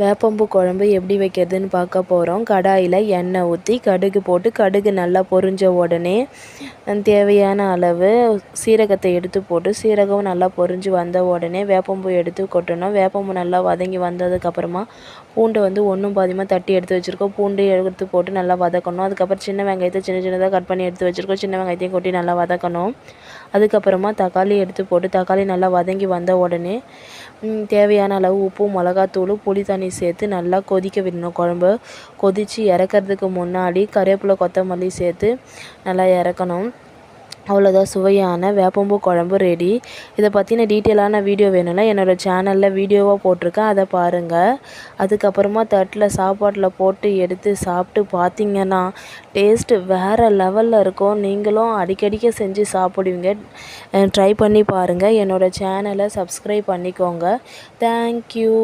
வேப்பம்பூ குழம்பு எப்படி வைக்கிறதுன்னு பார்க்க போகிறோம். கடாயில் எண்ணெய் ஊற்றி கடுகு போட்டு கடுகு நல்லா பொரிஞ்ச உடனே தேவையான அளவு சீரகத்தை எடுத்து போட்டு சீரகம் நல்லா பொரிஞ்சு வந்த உடனே வேப்பம்பூ எடுத்து கொட்டணும். வேப்பம்பூ நல்லா வதங்கி வந்ததுக்கப்புறமா பூண்டை ஒன்றும் பாதியமாக தட்டி எடுத்து வச்சுருக்கோம். பூண்டு எடுத்து போட்டு நல்லா வதக்கணும். அதுக்கப்புறம் சின்ன வெங்காயத்தை சின்ன சின்னதாக கட் பண்ணி எடுத்து வச்சுருக்கோம். சின்ன வெங்காயத்தையும் கொட்டி நல்லா வதக்கணும். அதுக்கப்புறமா தக்காளி எடுத்து போட்டு தக்காளி நல்லா வதங்கி வந்த உடனே தேவையான அளவு உப்பு, மிளகாத்தூள், புளி தண்ணி சேர்த்து நல்லா கொதிக்க விடணும். குழம்பு கொதித்து இறக்கிறதுக்கு முன்னாடி கருவேப்பிலை, கொத்தமல்லி சேர்த்து நல்லா இறக்கணும். அவ்வளோதான், சுவையான வேப்பம்பூ குழம்பு ரெடி. இதை பற்றின டீட்டெயிலான வீடியோ வேணும்னா என்னோடய சேனலில் வீடியோவாக போட்டிருக்கேன், அதை பாருங்கள். அதுக்கப்புறமா தட்டில் சாப்பாட்டில் போட்டு எடுத்து சாப்பிட்டு பார்த்திங்கன்னா டேஸ்ட்டு வேறு லெவலில் இருக்கும். நீங்களும் அடிக்கடிக்க செஞ்சு சாப்பிடுவீங்க. ட்ரை பண்ணி பாருங்கள். என்னோடய சேனலை சப்ஸ்கிரைப் பண்ணிக்கோங்க. தேங்க்யூ.